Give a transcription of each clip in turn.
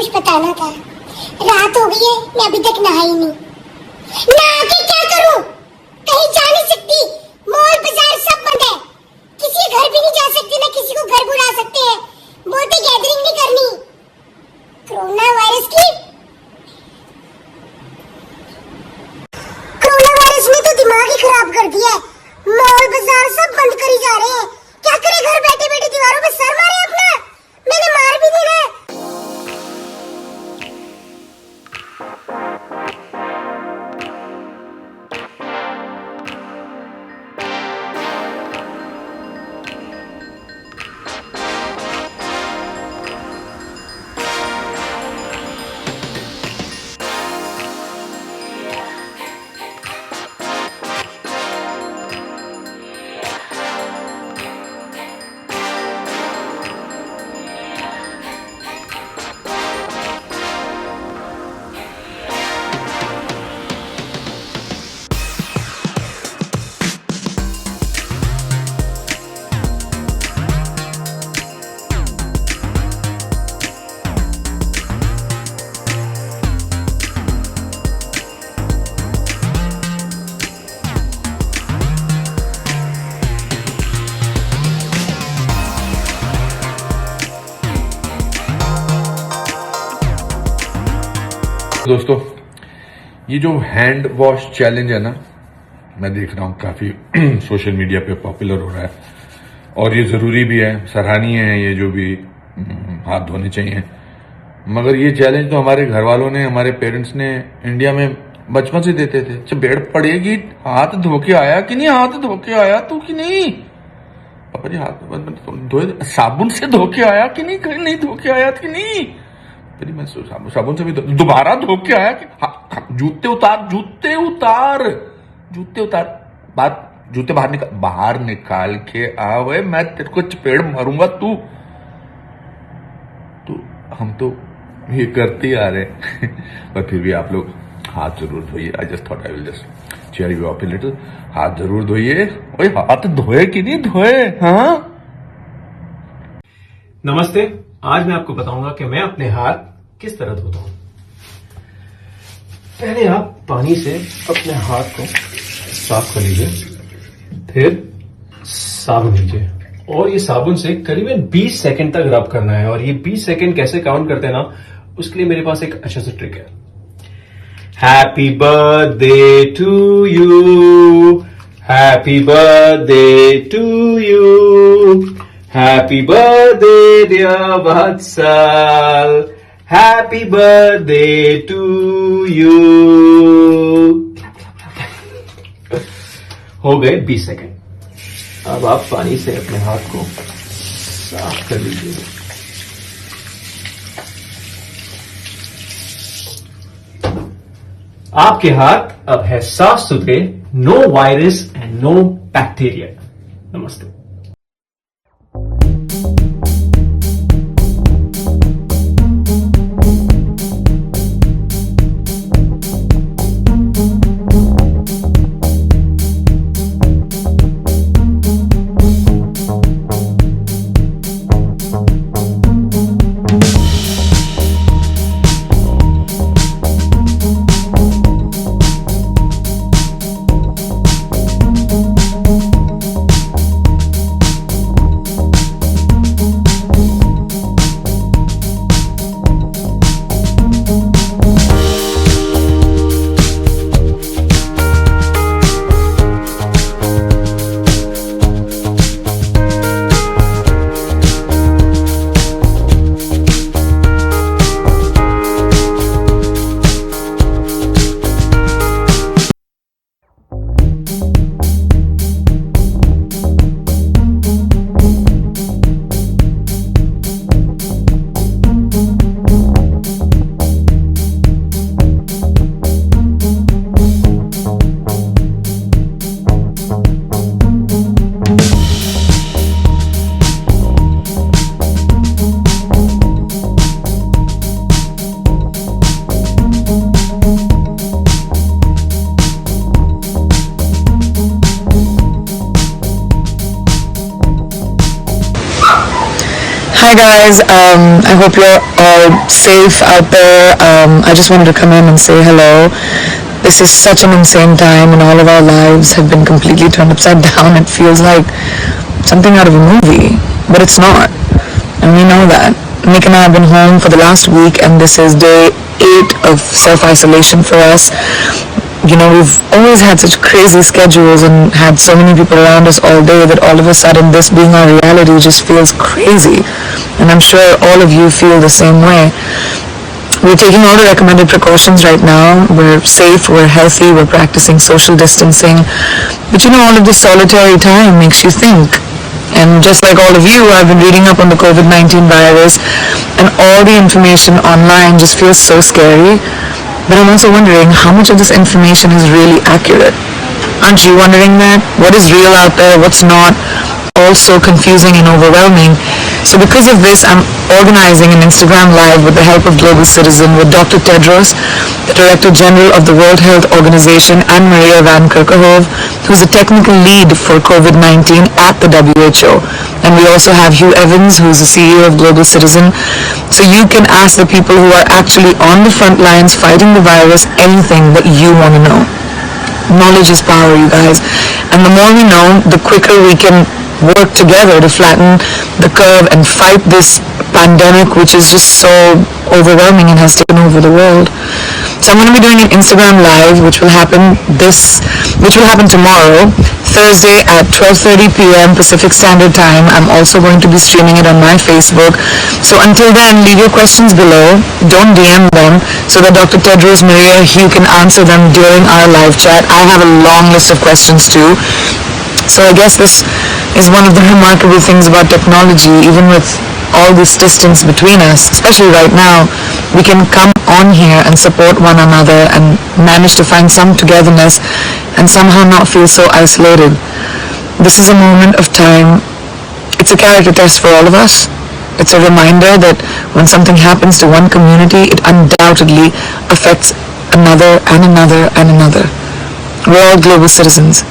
कुछ बताना था। रात हो गई है, मैं अभी तक नहाई नहीं। नहा के क्या करूं? कहीं जा नहीं सकती, मॉल बाजार सब बंद है। किसी के घर भी नहीं जा सकते, ना किसी को घर बुला सकते हैं। बोलते गैदरिंग नहीं करनी। कोरोना वायरस ने तो दिमाग ही खराब कर दिया है। मॉल बाजार सब बंद करी जा रहे हैं। क्या करे, घर बैठे बैठे दीवारों पे सर मारे अपना। मैंने मार भी देना है। दोस्तों, ये जो हैंड वॉश चैलेंज है ना, मैं देख रहा हूँ काफी सोशल मीडिया पे पॉपुलर हो रहा है और ये जरूरी भी है, सराहनीय है ये जो भी हाथ धोने चाहिए। मगर ये चैलेंज तो हमारे घर वालों ने, हमारे पेरेंट्स ने इंडिया में बचपन से देते थे। जब बेड़ पड़ेगी, हाथ धो के आया कि नहीं, हाथ धो के आया तू कि नहीं, पापा जी हाथ धोए, साबुन से धो के आया कि नहीं, कहीं नहीं धो के आया कि नहीं, मैं साबुन से भी दोबारा धो के आया कि जूते उतार, जूते उतार, जूते उतार, जूते बाहर निकाल के आ, वे मैं तेरे को चपेड़ मारूंगा। तू हम तो ये करते आ रहे पर फिर भी आप लोग हाथ जरूर धोइए। I just thought I will just cheer you up a little. हाथ जरूर धोइए। ओए हाथ धोए कि नहीं धोए? हाँ, नमस्ते। आज मैं आपको बताऊंगा कि मैं अपने हाथ किस तरह धोता हूं। पहले आप पानी से अपने हाथ को साफ कर लीजिए, फिर साबुन लीजिए और ये साबुन से करीबन 20 सेकंड तक रब करना है। और ये 20 सेकंड कैसे काउंट करते हैं ना, उसके लिए मेरे पास एक अच्छा सा ट्रिक है। Happy birthday to you, happy birthday to you, happy birthday dear Vatsal, happy birthday to you. हो गए 20 सेकंड। अब आप पानी से अपने हाथ को साफ कर लीजिए। आपके हाथ अब है साफ सुथरे, no virus and no bacteria. नमस्ते। guys. I hope you're all safe out there. I just wanted to come in and say hello. This is such an insane time, and all of our lives have been completely turned upside down. It feels like something out of a movie, but it's not. And we know that. Nick and I have been home for the last week, and this is day 8 of self-isolation for us. You know, we've always had such crazy schedules and had so many people around us all day that all of a sudden this being our reality just feels crazy. And I'm sure all of you feel the same way. We're taking all the recommended precautions right now. We're safe, we're healthy, we're practicing social distancing. But you know, all of this solitary time makes you think. And just like all of you, I've been reading up on the COVID-19 virus, and all the information online just feels so scary. But I'm also wondering how much of this information is really accurate. Aren't you wondering that? What is real out there? What's not? All so confusing and overwhelming. So because of this, I'm organizing an Instagram Live with the help of Global Citizen with Dr. Tedros, the Director General of the World Health Organization, and Maria Van Kerkhove, who's the technical lead for COVID-19 at the WHO. And we also have Hugh Evans, who's the CEO of Global Citizen. So you can ask the people who are actually on the front lines fighting the virus anything that you want to know. Knowledge is power, you guys. And the more we know, the quicker we can work together to flatten the curve and fight this pandemic, which is just so overwhelming and has taken over the world. So I'm going to be doing an Instagram Live, which will happen tomorrow, Thursday at 12:30 p.m. Pacific Standard Time. I'm also going to be streaming it on my Facebook. So until then, leave your questions below. Don't DM them so that Dr. Tedros, Maria, Hugh can answer them during our live chat. I have a long list of questions too. So I guess this is one of the remarkable things about technology. Even with all this distance between us, especially right now, we can come on here and support one another and manage to find some togetherness and somehow not feel so isolated. This is a moment of time. It's a character test for all of us. It's a reminder that when something happens to one community, it undoubtedly affects another and another and another. We're all global citizens.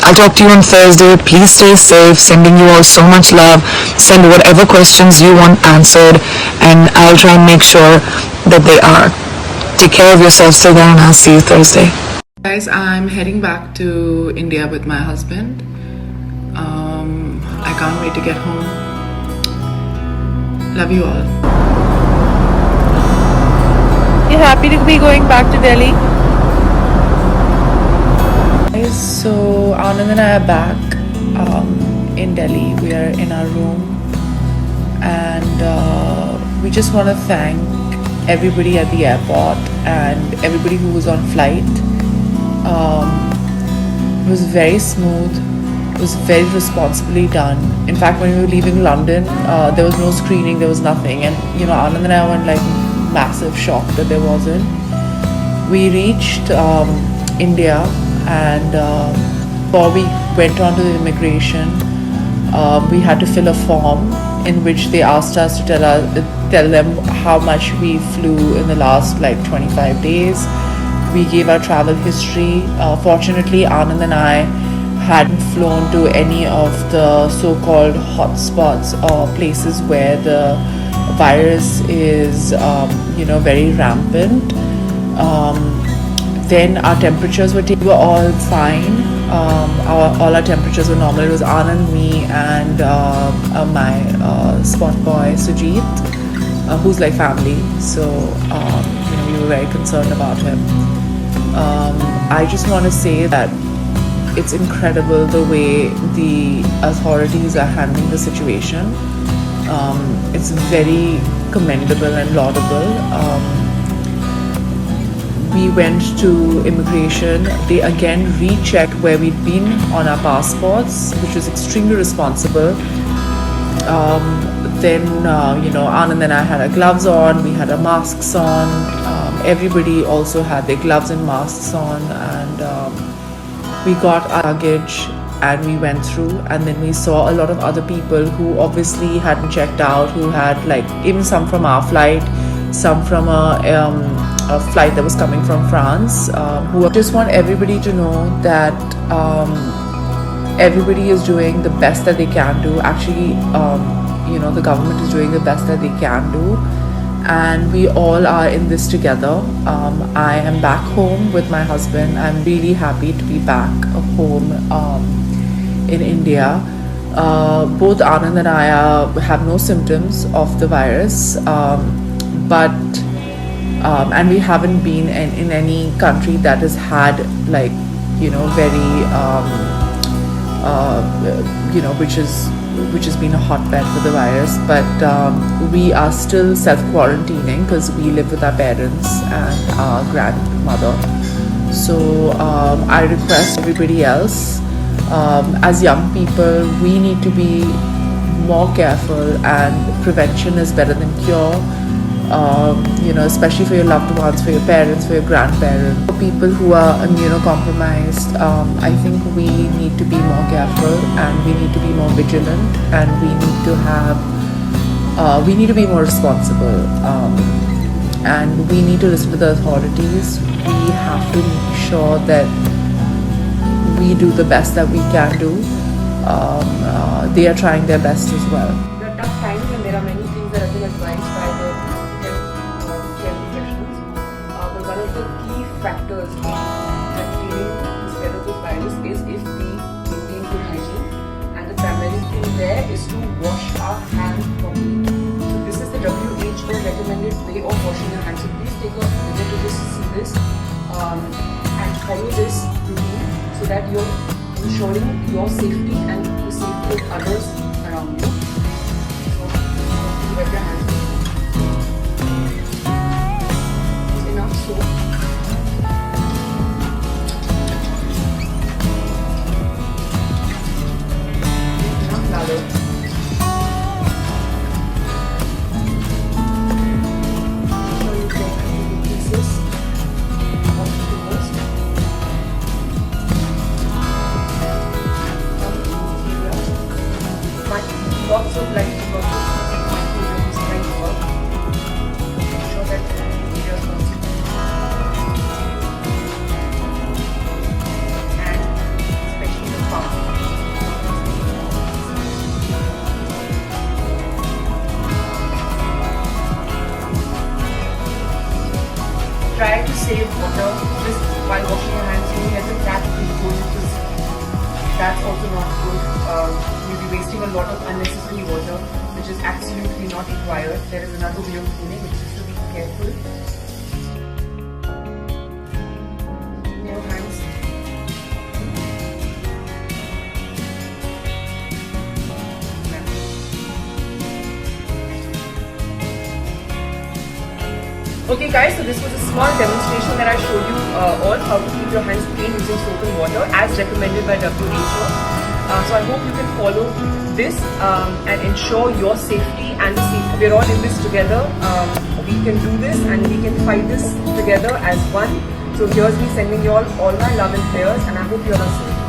I'll talk to you on Thursday. Please stay safe. Sending you all so much love. Send whatever questions you want answered, and I'll try and make sure that they are. Take care of yourselves till then, and I'll see you Thursday. Guys, I'm heading back to India with my husband. I can't wait to get home. Love you all. You happy to be going back to Delhi? So Anand and I are back in Delhi. We are in our room, and we just want to thank everybody at the airport and everybody who was on flight. It was very smooth. It was very responsibly done. In fact, when we were leaving London, there was no screening, there was nothing, and you know, Anand and I were in like massive shock that there wasn't. We reached India, and before we went on to the immigration, we had to fill a form in which they asked us to tell them how much we flew in the last like 25 days. We gave our travel history. Fortunately, Anand and I hadn't flown to any of the so-called hotspots or places where the virus is very rampant. Then our temperatures were all fine. All our temperatures were normal. It was Anand, me, and my spot boy Sujit, who's like family. So we were very concerned about him. I just want to say that it's incredible the way the authorities are handling the situation. It's very commendable and laudable. We went to immigration. They again rechecked where we'd been on our passports, which was extremely responsible. Then Anand and I had our gloves on, we had our masks on. Everybody also had their gloves and masks on, and we got our luggage and we went through, and then we saw a lot of other people who obviously hadn't checked out, who had like even some from our flight, some from a flight that was coming from France. Who just want everybody to know that everybody is doing the best that they can do. Actually, the government is doing the best that they can do, and we all are in this together. I am back home with my husband. I'm really happy to be back home in India. Both Anand and I have no symptoms of the virus, and we haven't been in any country that has had like very which has been a hotbed for the virus, but we are still self-quarantining because we live with our parents and our grandmother. So I request everybody else, as young people, we need to be more careful, and prevention is better than cure. Especially for your loved ones, for your parents, for your grandparents, for people who are immunocompromised. I think we need to be more careful, and we need to be more vigilant, and we need to be more responsible, and we need to listen to the authorities. We have to make sure that we do the best that we can do. They are trying their best as well. There are tough times, and there are many things that have been advised by the care professionals. But one of the key factors in dealing with the spread of this virus is if we maintain good hygiene, and the primary thing there is to wash our hands properly. So this is the WHO recommended way of washing your hands. So please take a minute to just see this and follow this routine so that you're ensuring your safety and the safety of others around you. So, wet your hands. Use enough soap. Use enough lather. Make sure you take the pieces of the fingers. Lots of light to work with, trying to work. Make sure that your nose and especially the palm. Try to save water just while washing your hands. Don't let the tap be full, because that's also not good. You'll be wasting a lot of unnecessary water, which is absolutely not required. There is another way of cleaning, which is to be careful. Your hands. Okay guys, so this was a small demonstration that I showed you all how to keep your hands clean using soap and water as recommended by WHO. So I hope you can follow this and ensure your safety and the safety. We're all in this together. We can do this, and we can fight this together as one. So here's me sending you all my love and prayers, and I hope you're all safe.